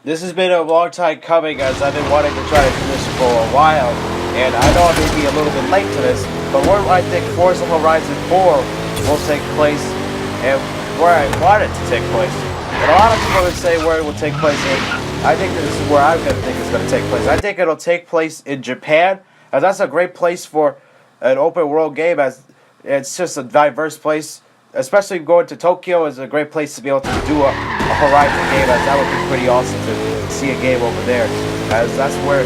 This has been a long time coming, as I've been wanting to try to do this for a while, and I know I may be a little bit late to this, but where I think Forza Horizon 4 will take place, and where I want it to take place. And a lot of people would say where it will take place, and I think this is where I'm going to think it's going to take place. I think it'll take place in Japan, as that's a great place for an open world game, as it's just a diverse place. Especially going to Tokyo is a great place to be able to do a Horizon game, as that would be pretty awesome to see a game over there, as that's where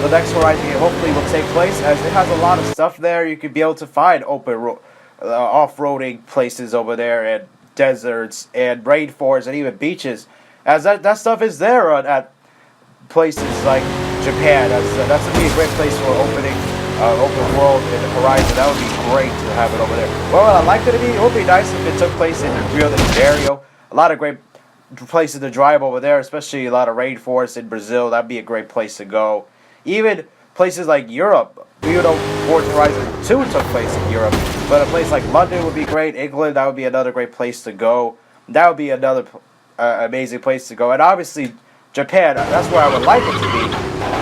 the next Horizon game hopefully will take place, as it has a lot of stuff there. You could be able to find off-roading places over there, and deserts, and rainforests, and even beaches, as that stuff is there at places like Japan, as that's going to be a great place for open world in the Horizon. That would be great to have it over there. Well, I'd like it to be. It would be nice if it took place in Rio de Janeiro. A lot of great places to drive over there, especially a lot of rainforests in Brazil. That'd be a great place to go. Even places like Europe. Even though Forza Horizon 2 took place in Europe, but a place like London would be great. England, that would be another great place to go. That would be another amazing place to go. And obviously, Japan, that's where I would like it to be.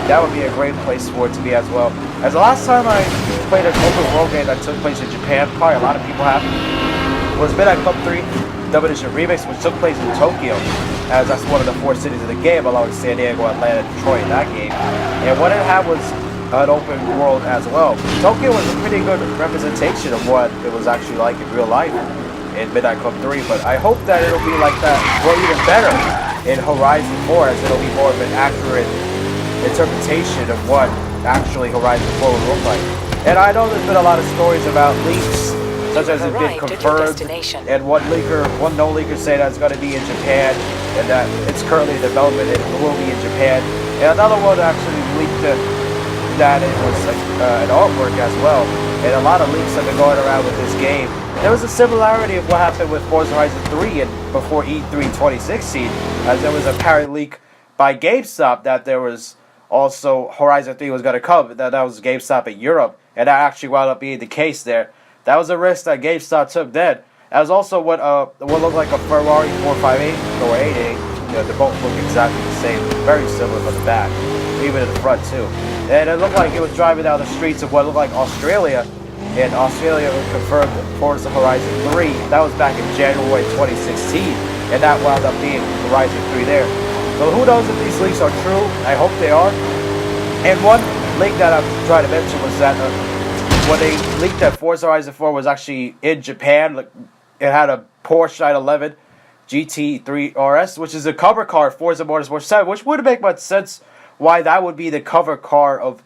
That would be a great place for it to be as well. As the last time I played an open world game that took place in Japan, probably a lot of people have, was Midnight Club 3 Double Edition Remix, which took place in Tokyo, as that's one of the 4 cities of the game, along with San Diego, Atlanta, and Detroit in that game. And what it had was an open world as well. Tokyo was a pretty good representation of what it was actually like in real life in Midnight Club 3, but I hope that it'll be like that, or even better, in Horizon 4, as it'll be more of an accurate interpretation of what actually Horizon 4 would look like. And I know there's been a lot of stories about leaks, such as it's been confirmed, and one known leaker say that it's going to be in Japan, and that it's currently in development and it will be in Japan. And another one actually leaked that it was an artwork as well. And a lot of leaks have been going around with this game. There was a similarity of what happened with Forza Horizon 3 and before E3 2016, as there was a apparent leak by GameStop that there was also Horizon 3 was going to come. That was GameStop in Europe, and that actually wound up being the case there. That was a risk that GameStop took then. That was also what looked like a Ferrari 458 or 88. They both look exactly the same, very similar from the back, even in the front too. And it looked like it was driving down the streets of what looked like Australia, and Australia confirmed Forza Horizon 3. That was back in January 2016, and that wound up being Horizon 3 there. So who knows if these leaks are true? I hope they are. And one leak that I'm trying to mention was that when they leaked that Forza Horizon 4 was actually in Japan, like it had a Porsche 911 GT3 RS, which is a cover car of Forza Motorsport 7, which would make much sense why that would be the cover car of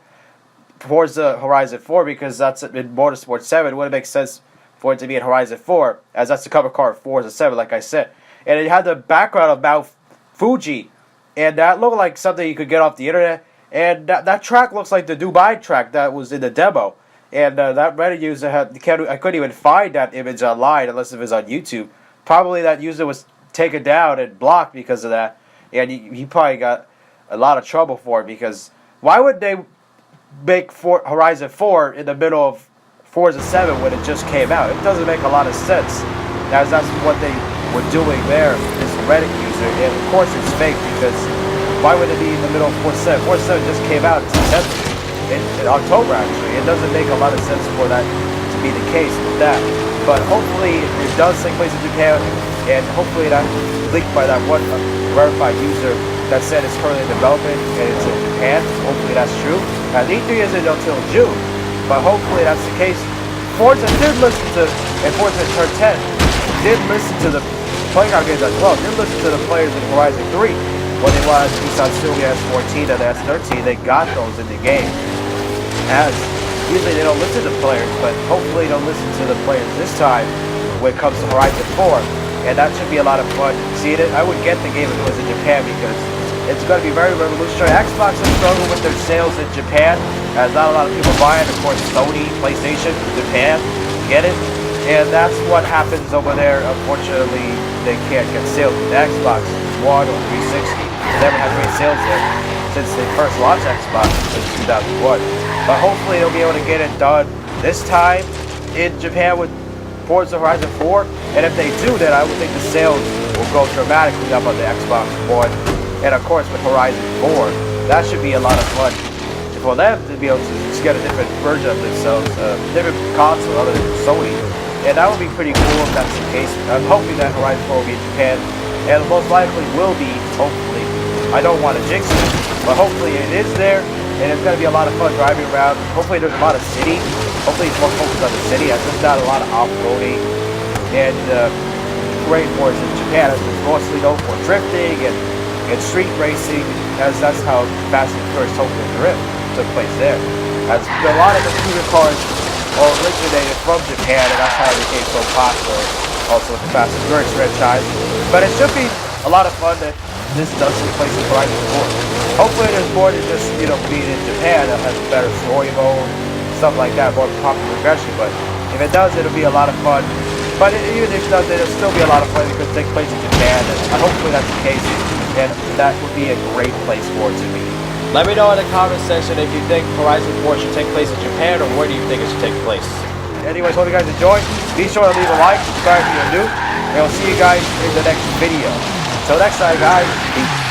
Forza Horizon 4, because that's in Motorsport 7. It wouldn't make sense for it to be in Horizon 4, as that's the cover car of Forza 7, like I said. And it had the background of Mount Fuji, and that looked like something you could get off the internet. And that track looks like the Dubai track that was in the demo. And that Reddit user I couldn't even find that image online unless it was on YouTube. Probably that user was taken down and blocked because of that. And he probably got a lot of trouble for it, because why would they make Horizon 4 in the middle of Forza 7 when it just came out? It doesn't make a lot of sense, as that's what they were doing there, this Reddit user. And of course it's fake, because why would it be in the middle of Forza 7? Forza 7 just came out in September, in October actually. It doesn't make a lot of sense for that to be the case with that. But hopefully it does take place in Japan, and hopefully that leaked by that one verified user that said it's currently in development and it's in Japan. Hopefully that's true. The E3 isn't until June, but hopefully that's the case. Forza did listen to, and Forza Turn 10 did listen to the playground games as well. Did listen to the players in Horizon 3 when they wanted Nissan Silvia S14 and the S13. They got those in the game. As usually they don't listen to players, but hopefully they'll listen to the players this time when it comes to Horizon 4. And that should be a lot of fun seeing it. I would get the game if it was in Japan, because it's going to be very revolutionary. Xbox is struggling with their sales in Japan, as not a lot of people buy it. Of course, Sony, PlayStation, Japan, get it? And that's what happens over there. Unfortunately, they can't get sales with the Xbox One or 360. They never had great sales there since they first launched Xbox in 2001. But hopefully they'll be able to get it done this time in Japan with Forza Horizon 4. And if they do, then I would think the sales will go dramatically up on the Xbox One and of course with Horizon 4, that should be a lot of fun for them to be able to just get a different version of themselves, different console other than Sony. And that would be pretty cool if that's the case. I'm hoping that Horizon 4 will be in Japan, and most likely will be, hopefully. I don't want to jinx it, but hopefully it is there, and it's going to be a lot of fun driving around. Hopefully there's a lot of city. Hopefully it's more focused on the city. I've just got a lot of off-roading, and great for it in Japan. It's mostly known for drifting and street racing, as that's how Fast and Furious Tokyo Drift took place there. As a lot of the computer cars originated from Japan, and that's how it became so popular, also with the Fast and Furious franchise. But it should be a lot of fun that this does take place in Horizon 4. Hopefully there's more than just, you know, being in Japan that has a better story mode, stuff like that, more popular progression. But if it does, it'll be a lot of fun. But even if it doesn't, it'll still be a lot of fun because it takes place in Japan, and hopefully that's the case, and that would be a great place for it to be. Let me know in the comment section if you think Horizon 4 should take place in Japan, or where do you think it should take place. Anyways, hope you guys enjoyed. Be sure to leave a like, subscribe if you're new, and I'll see you guys in the next video. Until next time, guys, peace.